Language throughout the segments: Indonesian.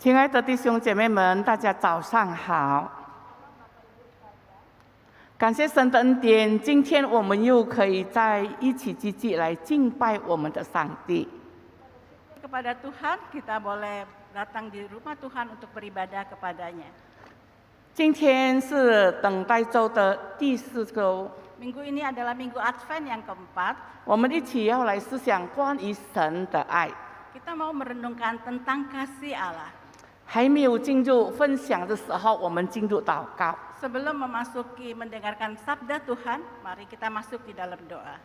亲爱的弟兄姐妹们，大家早上好！感谢神的恩典，今天我们又可以在一起聚集来敬拜我们的上帝。 Kepada Tuhan, kita boleh datang di rumah Tuhan untuk beribadah kepadanya. 今天是等待周的第4周， Minggu ini adalah Minggu Advent yang keempat. 我们一起要来思想关于神的爱。 Kita mau merenungkan tentang kasih Allah. 还没有进入分享的时候，我们进入祷告。 Sebelum memasuki mendengarkan sabda Tuhan, mari kita masuk di dalam doa.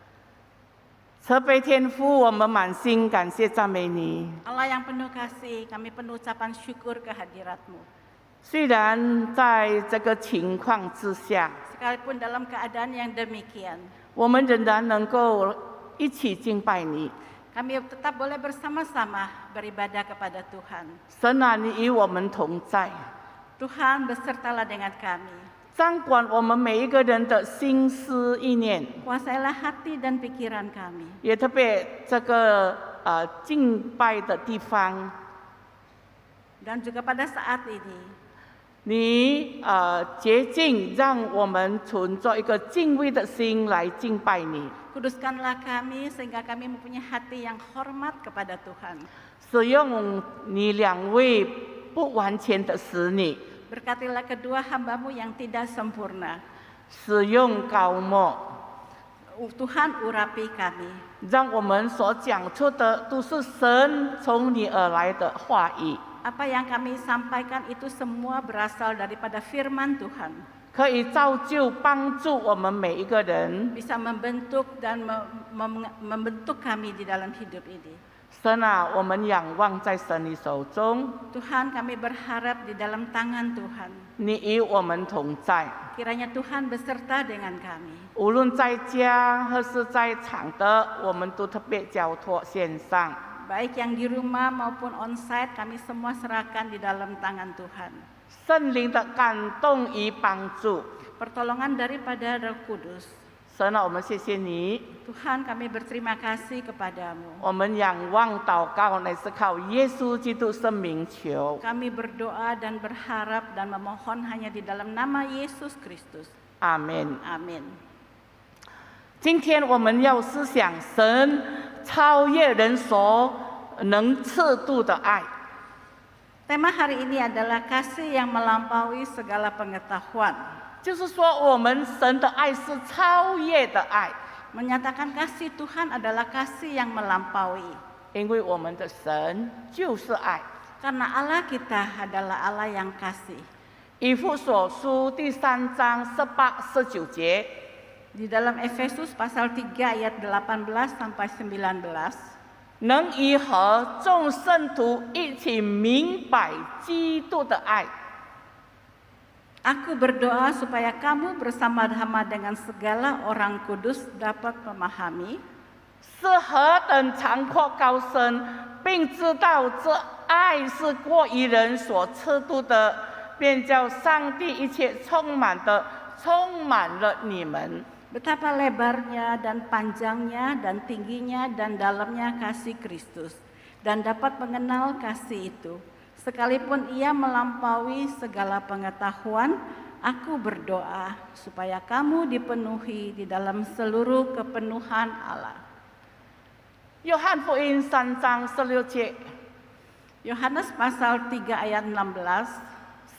慈悲天父，我们满心感谢赞美你。 Allah yang penuh kasih, kami penuh ucapan syukur kehadirat-Mu. 虽然在这个情况之下， Sekalipun dalam keadaan yang demikian, 我们仍然能够一起敬拜你。 kami tetap boleh bersama-sama beribadah kepada Tuhan. 神啊，你与我们同在， Tuhan besertalah dengan kami. 掌管我们每一个人的心思意念， Kuasailah hati dan pikiran kami. 也特别这个敬拜的地方， Dan juga pada saat ini, 你洁净，让我们存着一个敬畏的心来敬拜你， kuduskanlah kami sehingga kami mempunyai hati yang hormat kepada Tuhan. 使用你2位不完全的使女， Berkatilah kedua hamba-Mu yang tidak sempurna. 使用高莫， Tuhan urapi kami. 让我们所讲出的都是神从你而来的话语， Apa yang kami sampaikan itu semua berasal daripada firman Tuhan. 可以造就帮助我们每一个人。 Bisa membentuk dan membentuk kami di dalam hidup ini. 神啊，我们仰望在神你手中， Tuhan, kami berharap di dalam tangan Tuhan. 你与我们同在。 Kiranya Tuhan beserta dengan kami. 无论在家或是在场的，我们都特别交托献上。 Baik yang di rumah maupun onsite, kami semua serahkan di dalam tangan Tuhan. 圣灵的感动与帮助， Pertolongan daripada Roh Kudus. 神啊，我们谢谢你， Tuhan, kami berterima kasih kepadamu. 我们仰望祷告乃是靠耶稣基督圣名求。 Kami berdoa dan berharap dan memohon hanya di dalam nama Yesus Kristus. 阿门。 Amin. 今天我们要思想神超越人所能测度的爱。 Tema hari ini adalah kasih yang melampaui segala pengetahuan. 就是说，我们神的爱是超越的爱， Menyatakan kasih Tuhan adalah kasih yang melampaui. 因为我们的神就是爱。 Karena Allah kita adalah Allah yang kasih. 以弗所书第3章18、19节， Di dalam Efesus pasal 3 ayat 18 sampai 19. 能与和众圣徒一起明白基督的爱。 Aku berdoa supaya kamu bersama-sama dengan segala orang kudus dapat memahami 是何等长阔高深，并知道这爱是过于人所测度的，便叫上帝一切充满了你们。 betapa lebarnya dan panjangnya dan tingginya dan dalamnya kasih Kristus, dan dapat mengenal kasih itu. Sekalipun ia melampaui segala pengetahuan, aku berdoa supaya kamu dipenuhi di dalam seluruh kepenuhan Allah. 约翰福音3章16节， Yohanes pasal 3 ayat 16.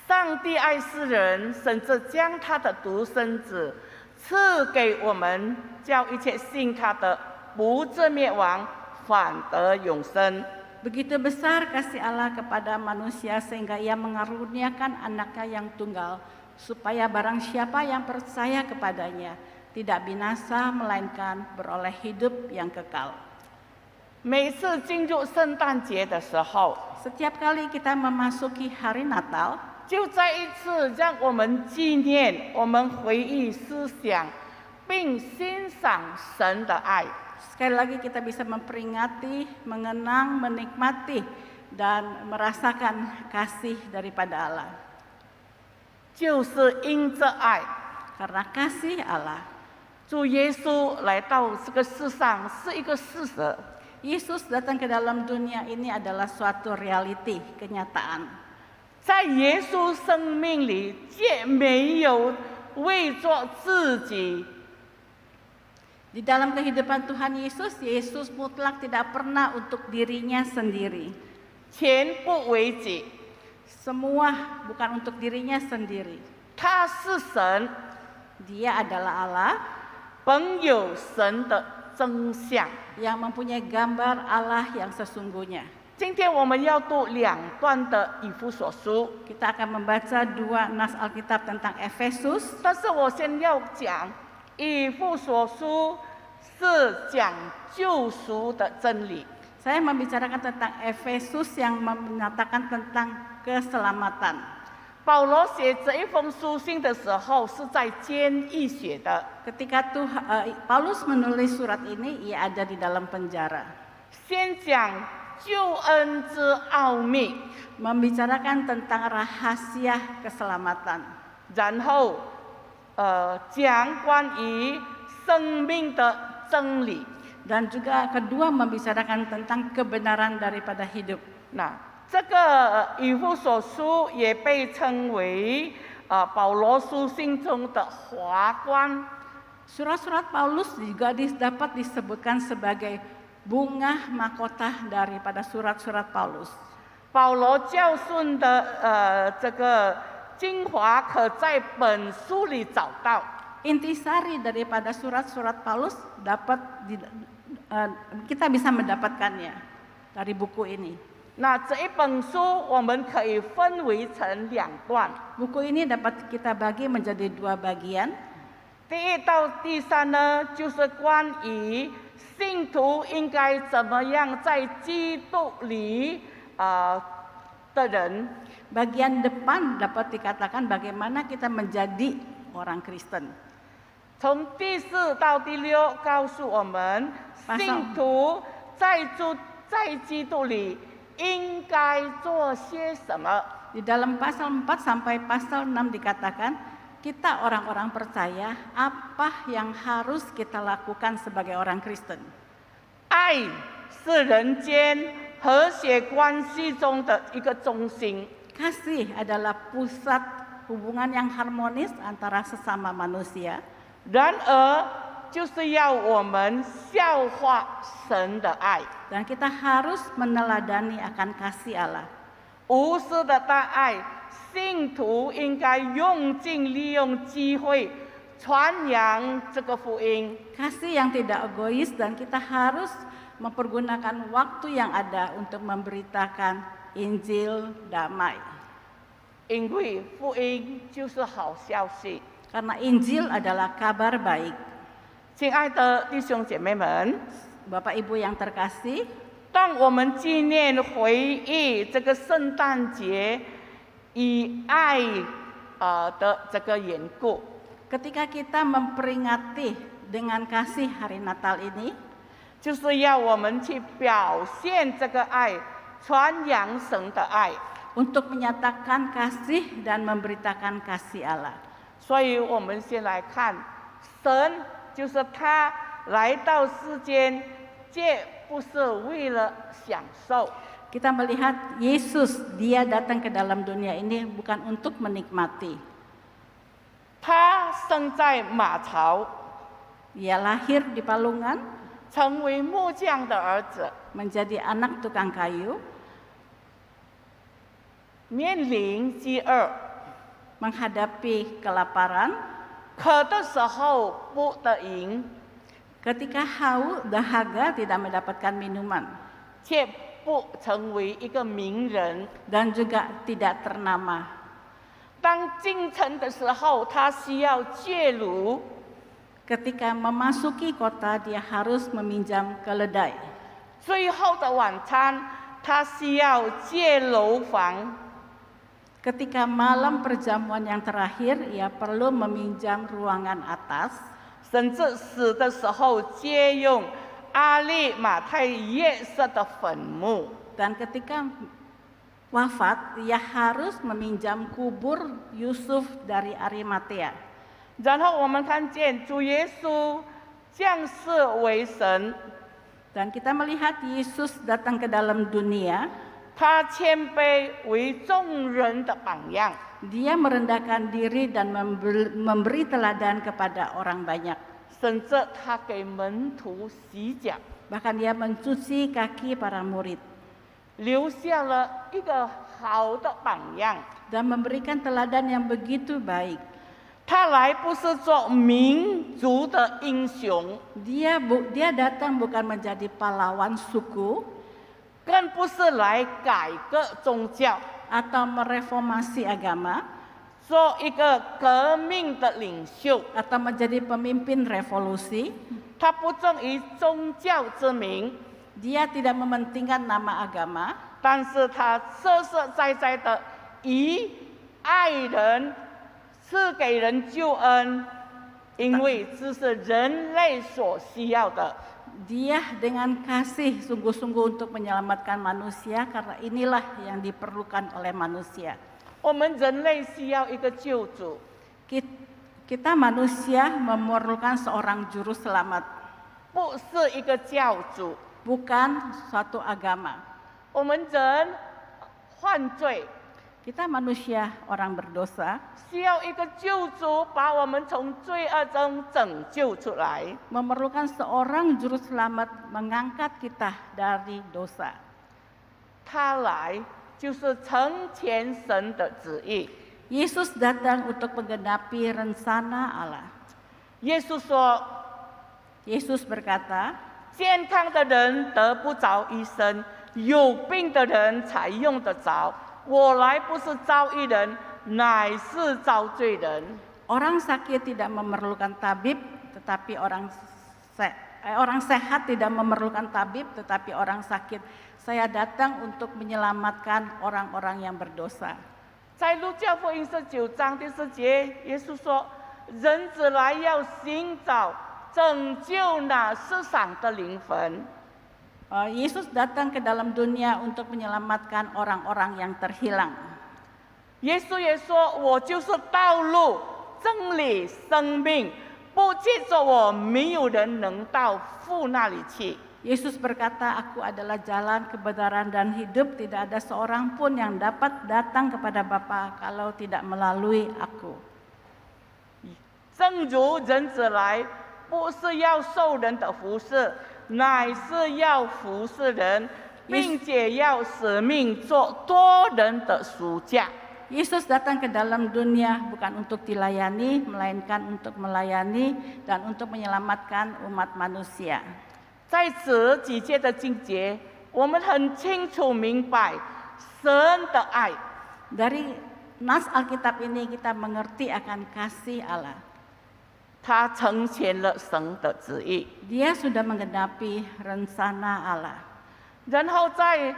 上帝爱世人，甚至将他的独生子赐给我们，叫一切信他的不至灭亡，反得永生。 Begitu besar kasih Allah kepada manusia sehingga ia mengaruniakan anaknya yang tunggal, supaya barang siapa yang percaya kepadanya tidak binasa melainkan beroleh hidup yang kekal. 每次进入圣诞节的时候， Setiap kali kita memasuki hari Natal, 就再一次让我们纪念、我们回忆、思想，并欣赏神的爱。 sekali lagi kita bisa memperingati, mengenang, menikmati, dan merasakan kasih daripada Allah. 就是因着爱， Karena kasih Allah, 主耶稣来到这个世上是一个事实， Yesus datang ke dalam dunia ini adalah suatu reality, kenyataan. 在耶稣生命里，既没有为做自己， Di dalam kehidupan Tuhan Yesus, Yesus mutlak tidak pernah untuk dirinya sendiri. 全不为己。 Semua bukan untuk dirinya sendiri. 他是神， Dia adalah Allah 本有神的真相。 yang mempunyai gambar Allah yang sesungguhnya. 今天我们要读2段的以弗所书， Kita akan membaca 2 nas Alkitab tentang Efesus. 但是我先要讲以弗所书是讲救赎的真理。 Saya membicarakan tentang Efesus yang menyatakan tentang keselamatan. 保罗写这一封书信的时候是在监狱写的， Ketika Paulus menulis surat ini, ia ada di dalam penjara. 先讲救恩之奥秘， Membicarakan tentang rahasia keselamatan. 然后讲关于生命的真理。 Dan juga kedua membicarakan tentang kebenaran daripada hidup. 那这个以弗所书也被称为保罗书信中的华冠。 Surat-surat Paulus juga dapat disebutkan sebagai bunga mahkota daripada surat-surat Paulus. 保罗教训的这个精华可在本书里找到。 Intisari daripada surat-surat Paulus kita bisa mendapatkannya dari buku ini. 那这一本书我们可以分为成2段， Buku ini dapat kita bagi menjadi 2 bagian. 第1到第3呢，就是关于信徒应该怎么样在基督里的人。 Bagian depan dapat dikatakan bagaimana kita menjadi orang Kristen. 从第4到第6告诉我们，信徒在基督里应该做些什么。 Di dalam pasal 4 sampai pasal 6 dikatakan, kita orang-orang percaya apa yang harus kita lakukan sebagai orang Kristen. 爱是人间和谐关系中的一个中心。 Kasih adalah pusat hubungan yang harmonis antara sesama manusia. 然而，就是要我们效法神的爱， Dan kita harus meneladani akan kasih Allah. 无私的大爱。信徒应该用尽利用机会传扬这个福音。 Kasih yang tidak egois dan kita harus mempergunakan waktu yang ada untuk memberitakan Injil damai. 因为福音就是好消息。 Karena Injil adalah kabar baik. 亲爱的弟兄姐妹们， Bapak Ibu yang terkasih, 当我们纪念回忆这个圣诞节以爱的这个缘故， ketika kita memperingati dengan kasih hari Natal ini, 就是要我们去表现这个爱，传扬神的爱。 untuk menyatakan kasih dan memberitakan kasih Allah. 所以我们先来看，神就是他来到世间，这不是为了享受。 Kita melihat Yesus, dia datang ke dalam dunia ini bukan untuk menikmati. 他生在马槽， Dia lahir di palungan, 成为木匠的儿子， menjadi anak tukang kayu, 面临饥饿， menghadapi kelaparan, 渴的时候不得饮， ketika haus, dahaga tidak mendapatkan minuman, 却不成为一个名人。 dan juga tidak ternama. 当进城的时候，他需要借炉， Ketika memasuki kota, dia harus meminjam keledai. 最后的晚餐，他需要借楼房。 Ketika malam perjamuan yang terakhir, ia perlu meminjam ruangan atas. 甚至死的时候借用阿利马太约瑟的坟墓。 Dan ketika wafat, ia harus meminjam kubur Yusuf dari Arimatea. 然后我们看见主耶稣降世为神， Dan kita melihat Yesus datang ke dalam dunia, 他谦卑为众人的榜样。 Dia merendahkan diri dan memberi teladan kepada orang banyak. 甚至他给门徒洗脚， Bahkan dia mencuci kaki para murid 留下了一个好的榜样。 dan memberikan teladan yang begitu baik. 他来不是做民族的英雄， Dia datang bukan menjadi pahlawan suku 更不是来改革宗教， atau mereformasi agama 做一个革命的领袖。 atau menjadi pemimpin revolusi. 他不正以宗教之名， Dia tidak mementingkan nama agama, 但是他实实在在的以爱人赐给人救恩，因为这是人类所需要的。 dia dengan kasih sungguh-sungguh untuk menyelamatkan manusia karena inilah yang diperlukan oleh manusia. 我们人类需要一个救主， Kita manusia memerlukan seorang juru selamat, 不是一个教主。 bukan suatu agama. 我们人犯罪， Kita manusia orang berdosa, 需要一个救主把我们从罪恶中拯救出来。 memerlukan seorang juru selamat mengangkat kita dari dosa. 他来就是成全神的旨意。 Yesus datang untuk menggenapi rencana Allah. 耶稣说 Yesus berkata,：“ 健康的人得不着医生，有病的人才用得着。我来不是招义人，乃是招罪人。” Orang sakit tidak memerlukan tabib, tetapi orang sehat tidak memerlukan tabib, tetapi orang sakit. Saya datang untuk menyelamatkan orang-orang yang berdosa. 在路加福音19章第4节，耶稣说：“人子来要寻找拯救那世上的灵魂。” Yesus datang ke dalam dunia untuk menyelamatkan orang-orang yang terhilang. 耶稣也说：“我就是道路、真理、生命，不借着我，没有人能到父那里去。” Yesus berkata, "Aku adalah jalan, kebenaran, dan hidup. Tidak ada seorang pun yang dapat datang kepada Bapa kalau tidak melalui aku." 正如人子来，不是要受人的服侍，乃是要服侍人，并且要使命做多人的赎价。 Yesus datang ke dalam dunia bukan untuk dilayani, melainkan untuk melayani dan untuk menyelamatkan umat manusia. 在此几节的经节，我们很清楚明白神的爱。 Dari nas Alkitab ini kita mengerti akan kasih Allah. 他成全了神的旨意， Dia sudah menggenapi rencana Allah. 然后在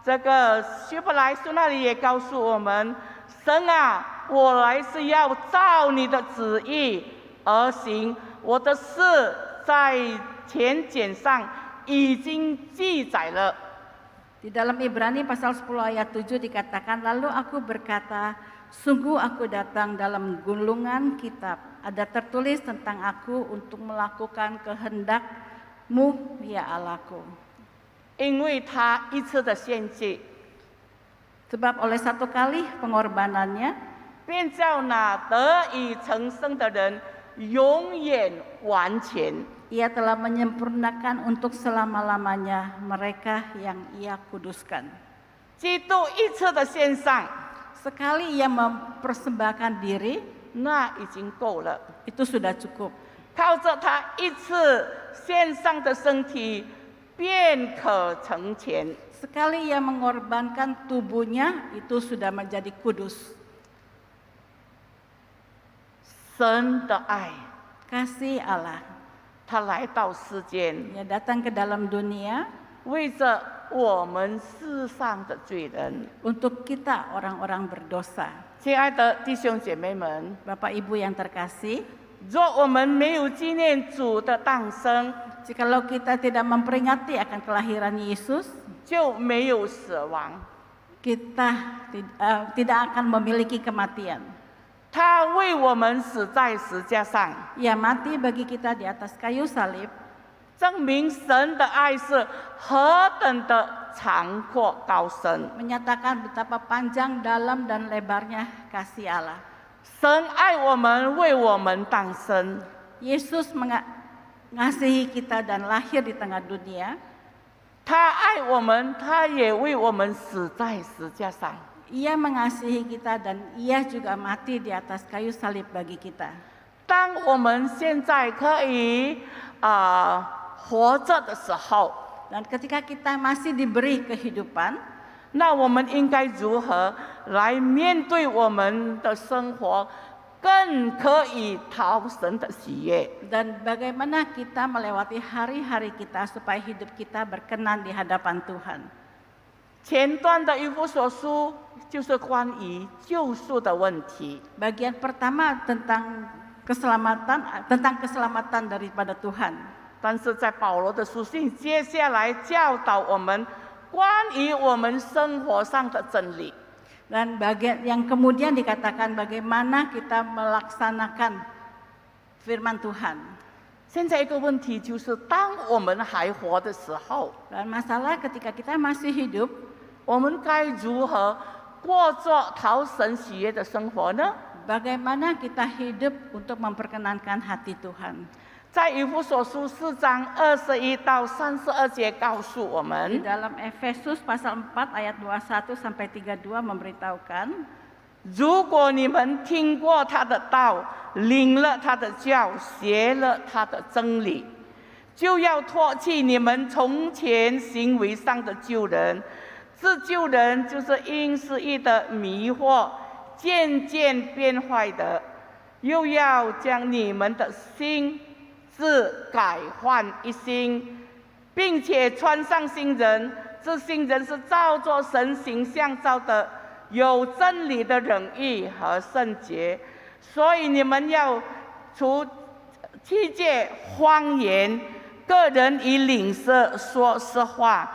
这个希伯来书那里也告诉我们：神啊，我来是要照你的旨意而行，我的事在前简上已经记载了。 Di dalam Ibrani pasal 10 ayat 7 dikatakan, "Lalu aku berkata, sungguh aku datang dalam gulungan kitab. Ada tertulis tentang aku untuk melakukan kehendak-Mu, ya Allahku." 因为他一次的献祭， Sebab oleh satu kali pengorbanannya, 便叫那得以成生的人永远完全。 Ia telah menyempurnakan untuk selama-lamanya mereka yang Ia kuduskan. 基督一次的献上， Sekali Ia mempersembahkan diri, 那已经够了。 itu sudah cukup. 靠着他一次献上的身体，便可成全。 Sekali Ia mengorbankan tubuhnya, itu sudah menjadi kudus. 神的爱， Kasih Allah, 他来到世间， Ia datang ke dalam dunia 为着我们世上的罪人。 untuk kita orang-orang berdosa. 亲爱的弟兄姐妹们， Bapak Ibu yang terkasih, 若我们没有纪念主的诞生， jikalau kita tidak memperingati akan kelahiran Yesus, 就没有死亡。 kita tidak akan memiliki kematian. 他为我们死在石架上， Ia mati bagi kita di atas kayu salib, 证明神的爱是何等的长阔高深。 menyatakan betapa panjang, dalam, dan lebarnya kasih Allah. 神爱我们，为我们诞生。 Yesus mengasihi kita dan lahir di tengah dunia. 他爱我们，他也为我们死在十架上。 Ia mengasihi kita dan ia juga mati di atas kayu salib bagi kita. 当我们现在可以活着的时候， Dan ketika kita masih diberi kehidupan, 那我们应该如何来面对我们的生活，更可以讨神的喜悦？ dan bagaimana kita melewati hari-hari kita supaya hidup kita berkenan di hadapan Tuhan. 前段的以弗所书就是关于救赎的问题。 Bagian pertama tentang keselamatan daripada Tuhan. 但是在保罗的书信，接下来教导我们关于我们生活上的真理。 Dan bagian yang kemudian dikatakan bagaimana kita melaksanakan firman Tuhan. 现在一个问题就是，当我们还活的时候， Dan masalah ketika kita masih hidup, 我们该如何过着讨神喜悦的生活呢？ bagaimana kita hidup untuk memperkenankan hati Tuhan. 在以弗所书4章21到32节告诉我 Di 们， dalam Efesus pasal 4 ayat 21 sampai 32 memberitahukan, 如果你们听过他的道，领了他的教，学了他的真理，就要脱弃你们从前行为上的旧人。这旧人就是因私意的迷惑，渐渐变坏的，又要将你们的心智改换一新，并且穿上新人。这新人是照着神形象造的，有真理的仁义和圣洁。所以你们要除去戒谎言，个人以领色说实话，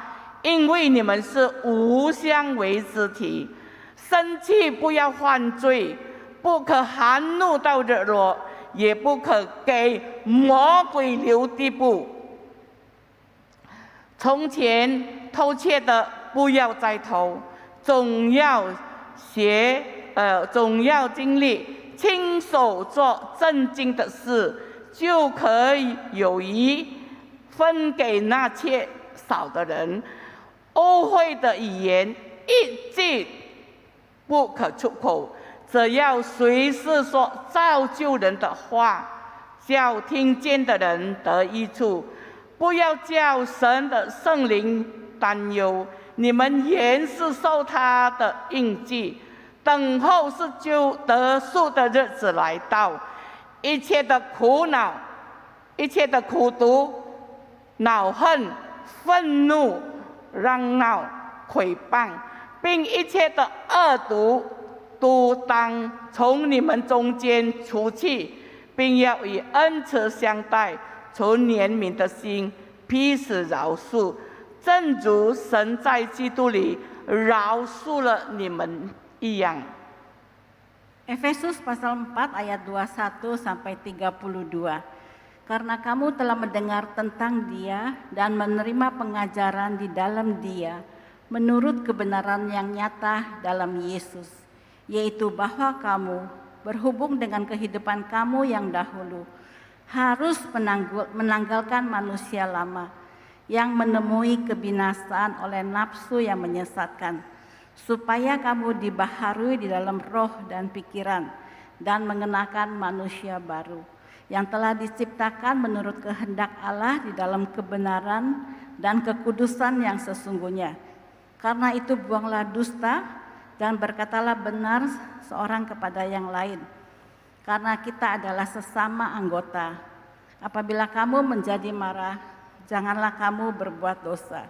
因为你们是无相为之体。生气不要犯罪，不可含怒到日落，也不可给魔鬼留地步。从前偷窃的不要再偷，总要经历亲手做正经的事，就可以有余分给那缺少的人。污秽的语言一句不可出口，只要随时说造就人的话，叫听见的人得益处。不要叫神的圣灵担忧，你们原是受他的印记，等候是救得赎的日子来到。一切的苦恼，一切的苦毒、恼恨、愤怒、嚷闹、毁谤，并一切的恶毒，都当从你们中间除去，并要以恩慈相待，存怜悯的心，彼此饶恕，正如神在基督里饶恕了你们一样。 Efesus pasal 4 ayat 21 sampai 32. Karena kamu telah mendengar tentang Dia dan menerima pengajaran di dalam Dia menurut kebenaran yang nyata dalam Yesus, yaitu bahwa kamu berhubung dengan kehidupan kamu yang dahulu harus menanggalkan manusia lama yang menemui kebinasaan oleh nafsu yang menyesatkan, supaya kamu dibaharui di dalam roh dan pikiran dan mengenakan manusia baru yang telah diciptakan menurut kehendak Allah di dalam kebenaran dan kekudusan yang sesungguhnya. Karena itu buanglah dusta dan berkatalah benar seorang kepada yang lain, karena kita adalah sesama anggota. Apabila kamu menjadi marah, janganlah kamu berbuat dosa.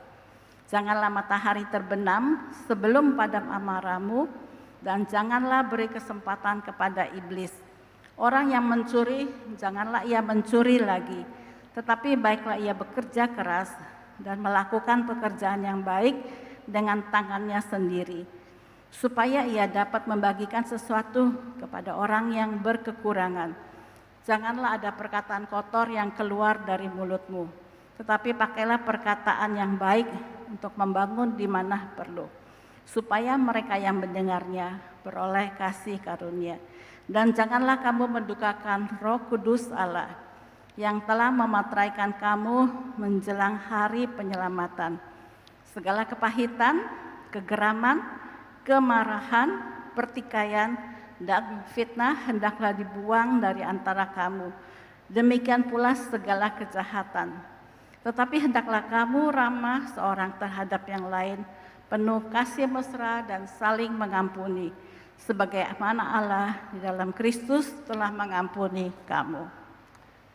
Janganlah matahari terbenam sebelum padam amarahmu, dan janganlah beri kesempatan kepada iblis. Orang yang mencuri, janganlah ia mencuri lagi, tetapi baiklah ia bekerja keras dan melakukan pekerjaan yang baik dengan tangannya sendiri, supaya ia dapat membagikan sesuatu kepada orang yang berkekurangan. Janganlah ada perkataan kotor yang keluar dari mulutmu, tetapi pakailah perkataan yang baik untuk membangun di mana perlu, supaya mereka yang mendengarnya beroleh kasih karunia. Dan janganlah kamu mendukakan Roh Kudus Allah yang telah memateraikan kamu menjelang hari penyelamatan. Segala kepahitan, kegeraman, kemarahan, pertikaian, dan fitnah hendaklah dibuang dari antara kamu. Demikian pula segala kejahatan. Tetapi hendaklah kamu ramah seorang terhadap yang lain, penuh kasih mesra dan saling mengampuni, sebagaimana Allah di dalam Kristus telah mengampuni kamu.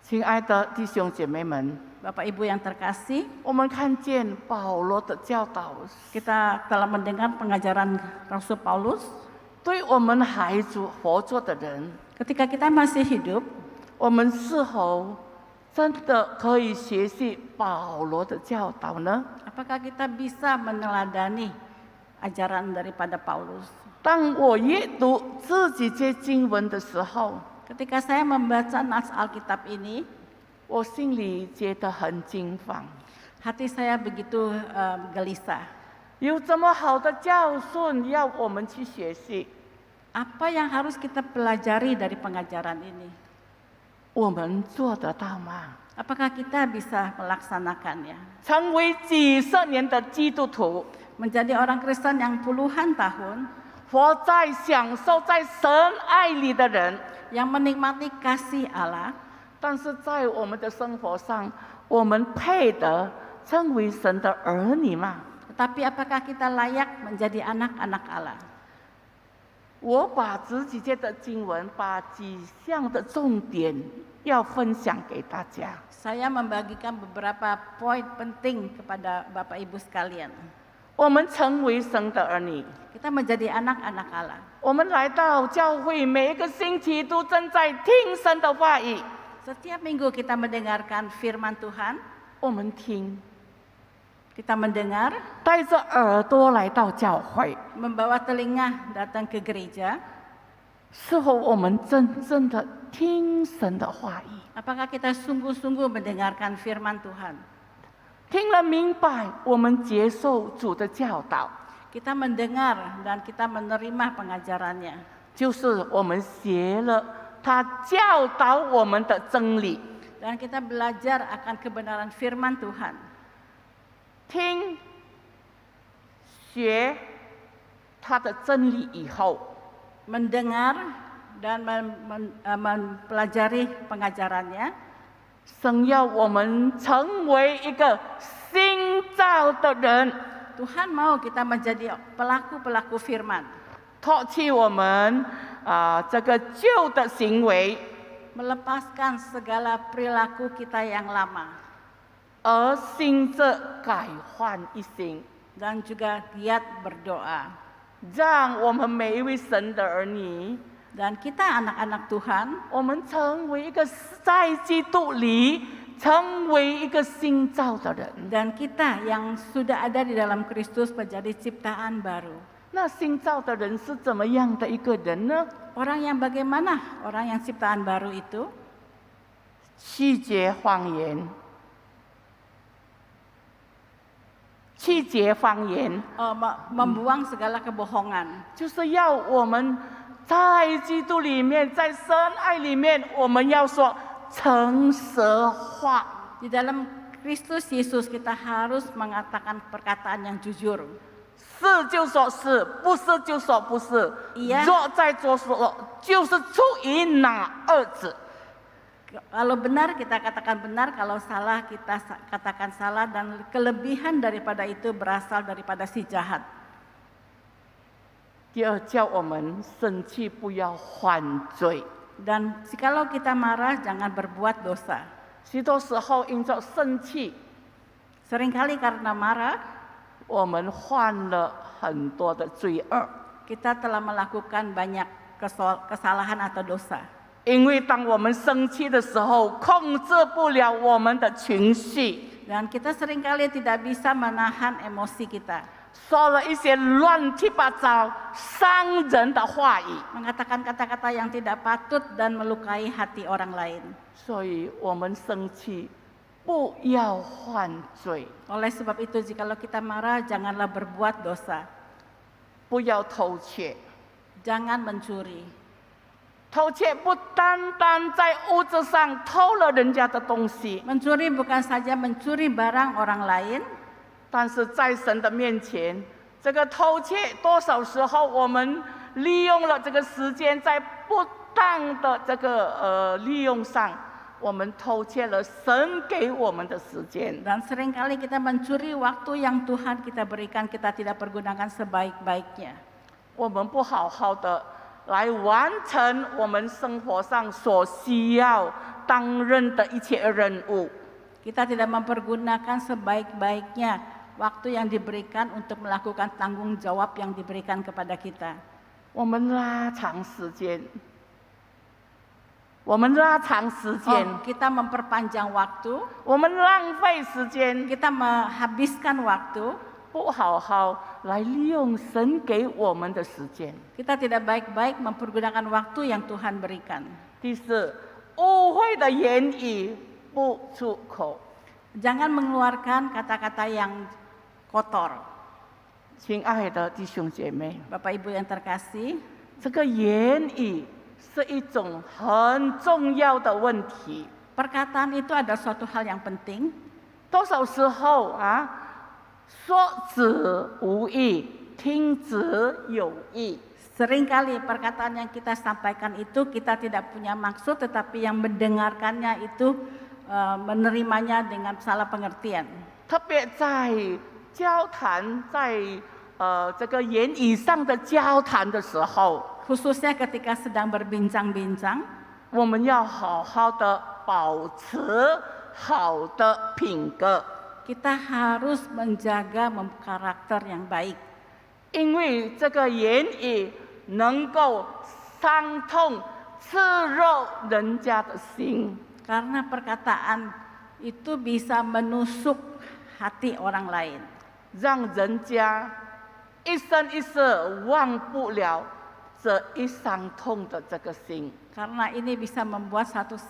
亲爱的弟兄姐妹们， Bapak Ibu yang terkasih, 我们看见保罗的教导， kita telah mendengar pengajaran Rasul Paulus. 对我们还活着的人， Ketika kita masih hidup, 我们是否真的可以学习保罗的教导呢？ apakah kita bisa meneladani ajaran daripada Paulus? 当我阅读自己这经文的时候， Ketika saya membaca nas Alkitab ini, 我心里觉得很惊慌。 hati saya begitu gelisah. 有这么好的教训要我们去学习， Apa yang harus kita pelajari dari pengajaran ini? 我们做得到吗？ Apakah kita bisa melaksanakannya? 成为几十年的基督徒， Menjadi orang Kristen yang puluhan tahun, 活在享受在神爱里的人， yang menikmati kasih Allah, 但是在我们的生活上，我们配得称为神的儿女吗？ tetapi apakah kita layak menjadi anak-anak Allah? 我把自己这的经文，把几项的重点要分享给大家。 Saya membagikan beberapa poin penting kepada Bapak Ibu sekalian. 我们成为神的儿女， Kita menjadi anak-anak Allah. 我们来到教会，每一个星期都正在听神的话语。 Setiap minggu kita mendengarkan firman Tuhan, 我们听， kita mendengar, 带着耳朵来到教会， membawa telinga datang ke gereja. 是否我们真正的听神的话语？ Apakah kita sungguh-sungguh mendengarkan firman Tuhan? 听了明白，我们接受主的教导， Kita mendengar dan kita menerima pengajarannya. 就是我们学了他教导我们的真理。 Dan kita belajar akan kebenaran firman Tuhan. 听、学他的真理以后， Mendengar dan mempelajari pengajarannya. 神要我们成为一个新造的人， Tuhan mau kita menjadi pelaku-pelaku firman. 脱去我们这个旧的行为， Melepaskan segala perilaku kita yang lama. 而新着改换一新， Dan juga giat berdoa. 让我们每一位神的儿女， Dan kita anak-anak Tuhan, 我们成为一个在基督里成为一个新造的人。 dan kita yang sudah ada di dalam Kristus menjadi ciptaan baru. 那新造的人是怎么样的一个人呢？ Orang yang bagaimana? Orang yang ciptaan baru itu 拒绝谎言，拒绝谎言， membuang segala kebohongan. 就是要我们在基督里面，在神爱里面，我们要说诚实话。 Di dalam Kristus Yesus kita harus mengatakan perkataan yang jujur. 是就说是，不是就说不是。 Iya. 若在做说，就是出于哪二字？ Kalau benar kita katakan benar, kalau salah kita katakan salah, dan kelebihan daripada itu berasal daripada si jahat. 第二，叫我们生气不要犯罪。 Dan jikalau kita marah, jangan berbuat dosa. 许多时候因着生气， Seringkali karena marah, 我们犯了很多的罪恶。 kita telah melakukan banyak kesalahan atau dosa. 因为当我们生气的时候，控制不了我们的情绪， Dan kita seringkali tidak bisa menahan emosi kita. 说了一些乱七八糟、伤人的话语， Mengatakan kata-kata yang tidak patut dan melukai hati orang lain. 所以我们生气不要犯罪， Oleh sebab itu, jikalau kita marah, janganlah berbuat dosa. 不要偷窃。 Jangan mencuri. 偷窃不单单在物质上偷了人家的东西， Mencuri bukan saja mencuri barang orang lain, 但是在神的面前，这个偷窃多少时候我们利用了这个时间，在不当的这个利用上，我们偷窃了神给我们的时间。 dan seringkali kita mencuri waktu yang Tuhan kita berikan, kita tidak pergunakan sebaik-baiknya. 我们不好好的来完成我们生活上所需要担任的一切任务。 Kita tidak mempergunakan sebaik-baiknya waktu yang diberikan untuk melakukan tanggung jawab yang diberikan kepada kita. 我们拉长时间，我们拉长时间， Kita memperpanjang waktu, 我们浪费时间， kita menghabiskan waktu, 不好好来利用神给我们的时间。 kita tidak baik-baik mempergunakan waktu yang Tuhan berikan. 第四，污秽的言语不出口。 Jangan mengeluarkan kata-kata yang kotor. 亲爱的弟兄姐妹， Bapak Ibu yang terkasih, 这个言语是一种很重要的问题。 perkataan itu adalah suatu hal yang penting. 多少时候啊，说之无益，听之有益。 Seringkali perkataan yang kita sampaikan itu kita tidak punya maksud, tetapi yang mendengarkannya itu menerimanya dengan salah pengertian. 特别在交谈，在这个言语上的交谈的时候， Khususnya ketika sedang berbincang-bincang, 我们要好好的保持好的品格， kita harus menjaga karakter yang baik. 因为这个言语能够伤痛、刺肉人家的心。 Karena perkataan itu bisa menusuk hati orang lain, 让人家一生一世忘不了这一伤痛的这个心。 karena ini bisa membuat satu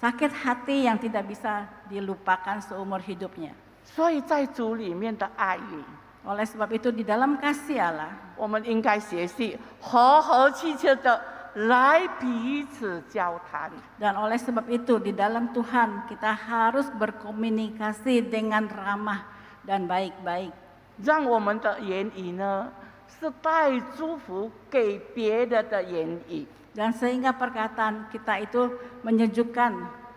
sakit hati yang tidak bisa dilupakan seumur hidupnya. 所以在主里面的爱里， Oleh sebab itu di dalam kasih Allah, 我们应该学习和和气气的来彼此交谈。 dan oleh sebab itu di dalam Tuhan kita harus berkomunikasi dengan ramah dan baik-baik. 让我们的言语呢，是带祝福给别人的言语。 Dan sehingga perkataan kita itu menyejukkan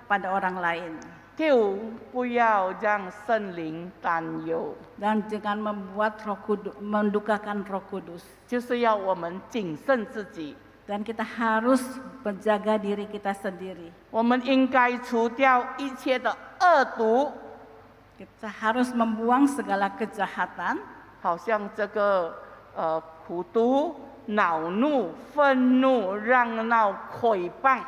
pada orang lain. 第五，不要让圣灵担忧， Dan jangan membuat mendukakan Roh Kudus. 就是要我们谨慎自己。 Dan kita harus menjaga diri kita sendiri. 我们应该除掉一切的恶毒， Kita harus membuang segala kejahatan, 好像这个苦毒、恼怒、愤怒、嚷闹、毁谤，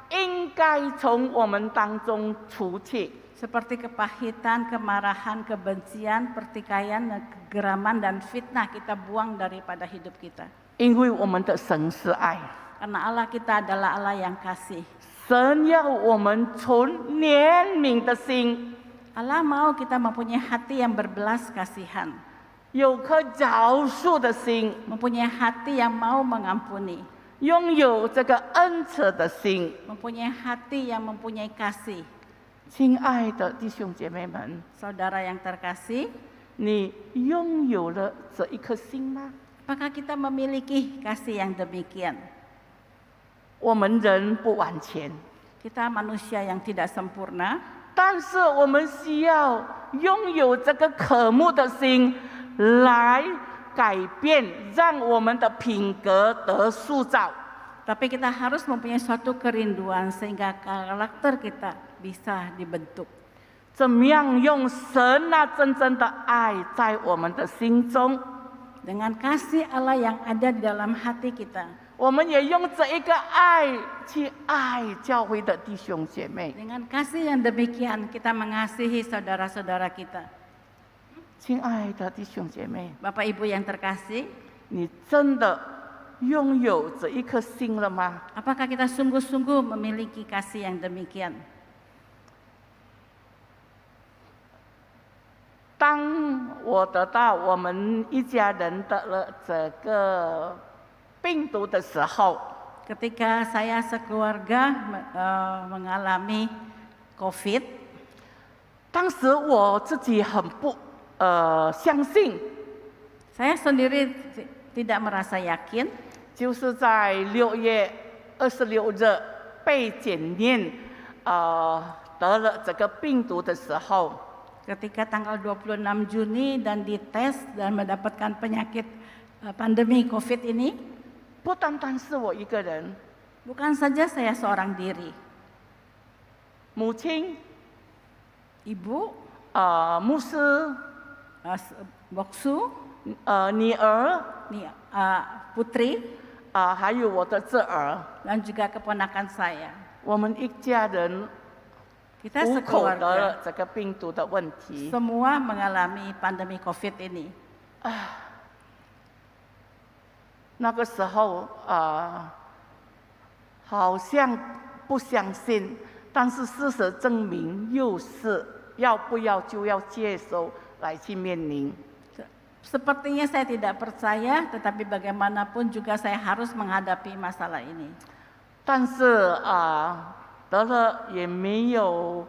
应该从我们当中除去。 seperti kepahitan, kemarahan, kebencian, pertikaian, kegeraman, dan fitnah kita buang daripada hidup kita. 因为我们的神是爱， Karena Allah kita adalah Allah yang kasih. 神要我们存怜悯的心， Allah mau kita mempunyai hati yang berbelas kasihan, 有颗饶恕的心， mempunyai hati yang mau mengampuni, 拥有这个恩慈的心。 mempunyai hati yang mempunyai kasih. 亲爱的弟兄姐妹们， Saudara yang terkasih, 你拥有了这一颗心吗？ apakah kita memiliki kasih yang demikian? 我们人不完全， Kita manusia yang tidak sempurna, 但是我们需要拥有这个渴慕的心，来改变，让我们的品格得塑造。 tapi kita harus mempunyai suatu kerinduan sehingga karakter kita bisa dibentuk. 怎么样用神那真正的爱在我们的心中？ Dengan kasih Allah yang ada di dalam hati kita, 我们也用这一个爱去爱教会的弟兄姐妹。 dengan kasih yang demikian kita mengasihi saudara-saudara kita. 亲爱的弟兄姐妹， Bapak Ibu yang terkasih, 你真的拥有这一颗心了吗？ apakah kita sungguh-sungguh memiliki kasih yang demikian? 当我得到我们一家人得了这个病毒的时候， ketika saya sekeluarga mengalami COVID, 当时我自己很不相信， saya sendiri tidak merasa yakin. 就是在6月26日被检验得了这个病毒的时候， Ketika tanggal 26 Juni dan dites dan mendapatkan penyakit pandemi COVID ini, 不单单是我一个人， bukan saja saya seorang diri, 母亲、 ibu, 牧师、 boksu, 女儿 putri, 还有我的侄儿， dan juga keponakan saya. 我们一家人 Kita 虎口得 sekeluarga 了这个病毒的问题。 semua mengalami pandemi COVID ini. 那个时候好像不相信，但是事实证明又是要不要就要接受来去面临。 Sepertinya saya tidak percaya, tetapi bagaimanapun juga saya harus menghadapi masalah ini. 但是得了也没有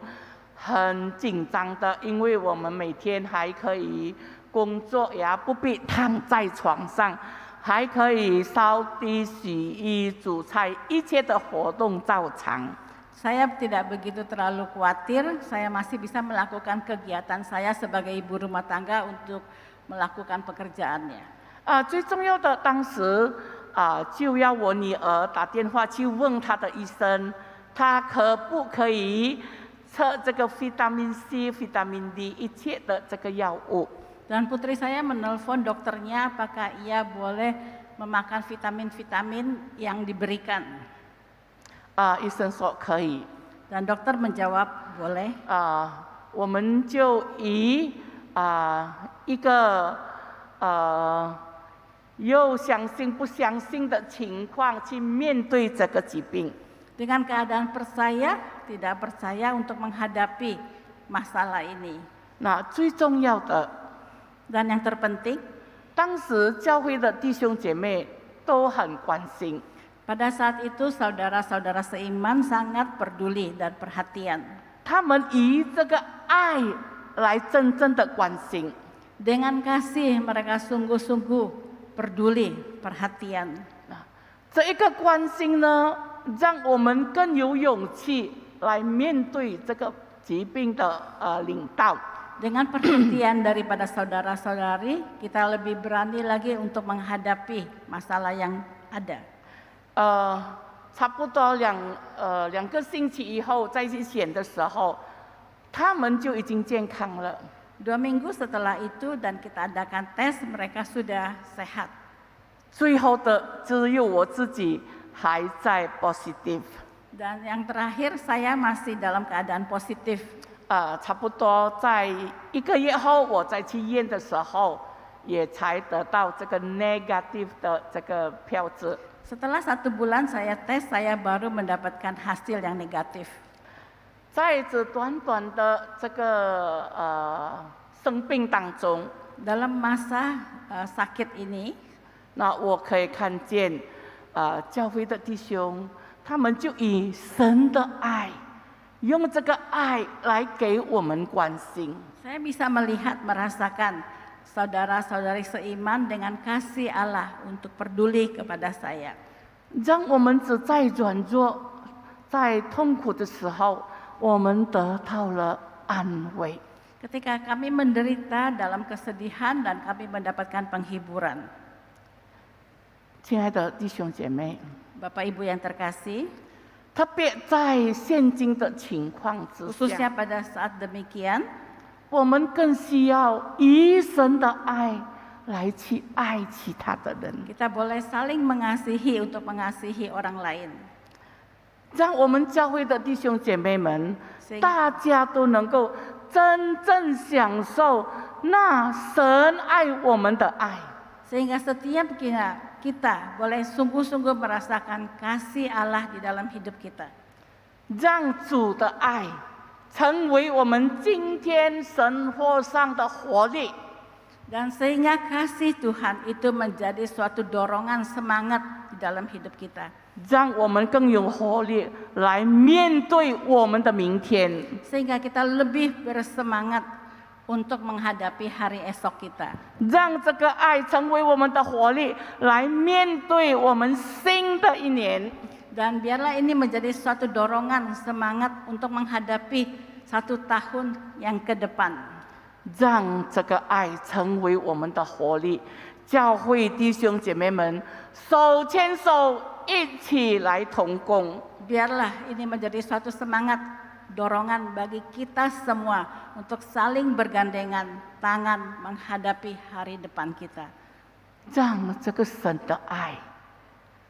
很紧张的，因为我们每天还可以工作，也不必躺在床上，还可以扫地、洗衣、煮菜，一切的活动照常。 Saya tidak begitu terlalu khawatir, saya masih bisa melakukan kegiatan saya sebagai ibu rumah tangga untuk melakukan pekerjaannya. 最重要的，当时就要我女儿打电话去问她的医生，她可不可以测这个 vitamin C、vitamin D 一切的这个药物。 Dan putri saya menelpon dokternya apakah ia boleh memakan vitamin-vitamin yang diberikan. 医生说可以。 Dan dokter menjawab boleh. 我们就以一个又相信不相信的情况去面对这个疾病。 Dengan keadaan percaya, tidak percaya untuk menghadapi masalah ini. 那最重要的， Dan yang terpenting, 当时教会的弟兄姐妹都很关心。 pada saat itu saudara-saudara seiman sangat peduli dan perhatian. 他们以这个爱来真正的关心。 Dengan kasih mereka sungguh-sungguh peduli, perhatian. 这一个关心呢，让我们更有勇气来面对这个疾病的领导。 Dengan perhatian daripada saudara-saudari, kita lebih berani lagi untuk menghadapi masalah yang ada. 差不多2个星期以后再去选的时候，他们就已经健康了。 2 minggu setelah itu dan kita adakan tes, mereka sudah sehat. 最后的只有我自己还在 positive。 Dan yang terakhir saya masih dalam keadaan positif. 差不多在1个月后，我再去验的时候，也才得到这个 negative 的这个票子。 Setelah 1 bulan saya tes, saya baru mendapatkan hasil yang negatif. 在这短短的这个生病当中， Dalam masa sakit ini, 那我可以看见教会的弟兄，他们就以神的爱，用这个爱来给我们关心。 saya bisa melihat, merasakan saudara-saudari seiman dengan kasih Allah untuk peduli kepada saya. 让我们只在软弱、在痛苦的时候，我们得到了安慰。 Ketika kami menderita dalam kesedihan dan kami mendapatkan penghiburan. 亲爱的弟兄姐妹， Bapak Ibu yang terkasih, 特别在现今的情况之 khususnya 下， pada saat demikian, 我们更需要以神的爱来去爱其他的人， kita boleh saling mengasihi untuk mengasihi orang lain. 让我们教会的弟兄姐妹们， Sehingga- 大家都能够真正享受那神爱我们的爱。 Sehingga setiap kita boleh sungguh-sungguh merasakan kasih Allah di dalam hidup kita. 让主的爱成为我们今天生活上的活力。 Dan sehingga kasih Tuhan itu menjadi suatu dorongan semangat di dalam hidup kita. 让我们更有活力来面对我们的明天。 Sehingga kita lebih bersemangat untuk menghadapi hari esok kita. 让这个爱成为我们的活力来面对我们新的一年。 Dan biarlah ini menjadi suatu dorongan semangat untuk menghadapi satu tahun yang ke depan. 让这个爱成为我们的活力。教会弟兄姐妹们手牵手一起来同工。 Biarlah ini menjadi suatu semangat dorongan bagi kita semua untuk saling bergandengan tangan menghadapi hari depan kita. 让这个神的爱，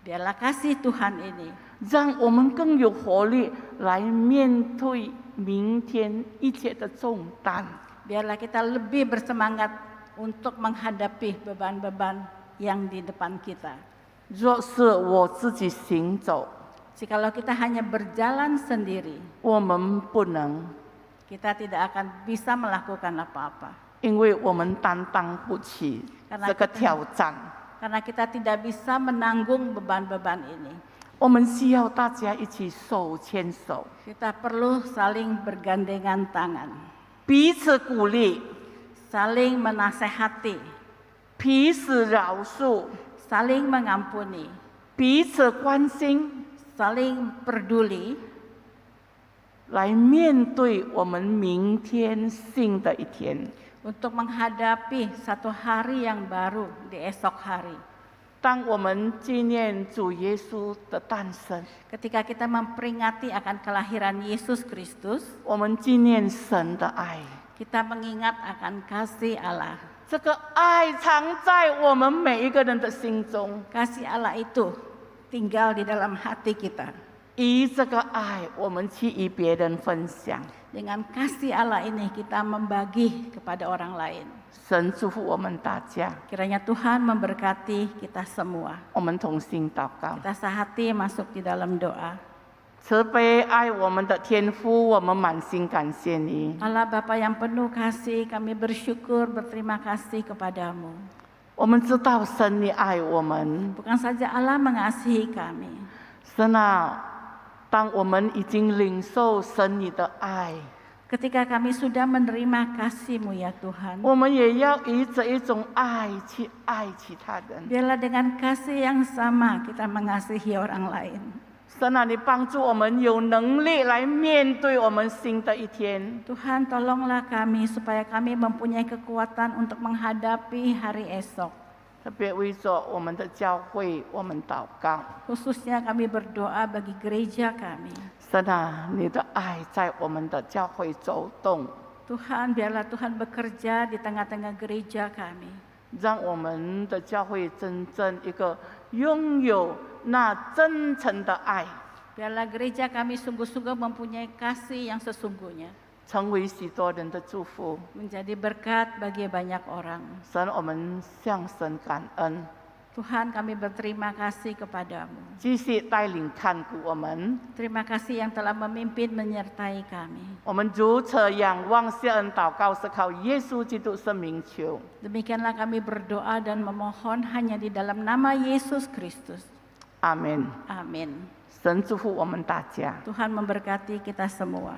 Biarlah kasih Tuhan ini 让我们更有活力来面对明天一切的重担。 biarlah kita lebih bersemangat untuk menghadapi beban-beban yang di depan kita. 若是我自己行走， Jikalau kita hanya berjalan sendiri, 我们不能， kita tidak akan bisa melakukan apa-apa. 因为我们担当不起这个挑战。 Karena kita tidak bisa menanggung beban-beban ini. 我们需要大家一起手牵手， Kita perlu saling bergandengan tangan, 彼此鼓励， saling menasehati, 彼此饶恕， saling mengampuni, 彼此关心， saling peduli, 来面对我们明天新的一天。 untuk menghadapi satu hari yang baru di esok hari. 当我们纪念主耶稣的诞生， Ketika kita memperingati akan kelahiran Yesus Kristus, 我们纪念神的爱。 kita mengingat akan kasih Allah. 这个爱藏在我们每一个人的心中， Kasih Allah itu tinggal di dalam hati kita. 以这个爱，我们去与别人分享。 Dengan kasih Allah ini kita membagi kepada orang lain. 神祝福我们大家， Kiranya Tuhan memberkati kita semua. 我们同心祷告。 Kita sehati masuk di dalam doa. 慈悲爱我们的天父，我们满心感谢你。 Allah Bapa yang penuh kasih, kami bersyukur, berterima kasih kepadamu. 我们知道神你爱我们， Bukan saja Allah mengasihi kami, 神啊，当我们已经领受神你的爱， ketika kami sudah menerima kasih-Mu ya Tuhan, 我们也要以这一种爱去爱其他人。 biarlah dengan kasih yang sama kita mengasihi orang lain. 神啊，你帮助我们有能力来面对我们新的一天。 Tuhan tolonglah kami supaya kami mempunyai kekuatan untuk menghadapi hari esok. 特别为着我们的教会，我们祷告。 Khususnya kami berdoa bagi gereja kami. 神啊，你的爱在我们的教会走动， Tuhan, biarlah Tuhan bekerja di tengah-tengah gereja kami. 让我们的教会真正一个拥有那真诚的爱， Biarlah gereja kami sungguh-sungguh mempunyai kasih yang sesungguhnya, 成为许多人的祝福。 menjadi berkat bagi banyak orang. 神，我们向神感恩， Tuhan, kami berterima kasih kepadamu. 继续带领看顾我们。 Terima kasih yang telah memimpin menyertai kami. 我们如此仰望、谢恩、祷告，是靠耶稣基督圣名求。 Demikianlah kami berdoa dan memohon hanya di dalam nama Yesus Kristus. 阿门。 Amin. 神祝福我们大家。 Tuhan memberkati kita semua.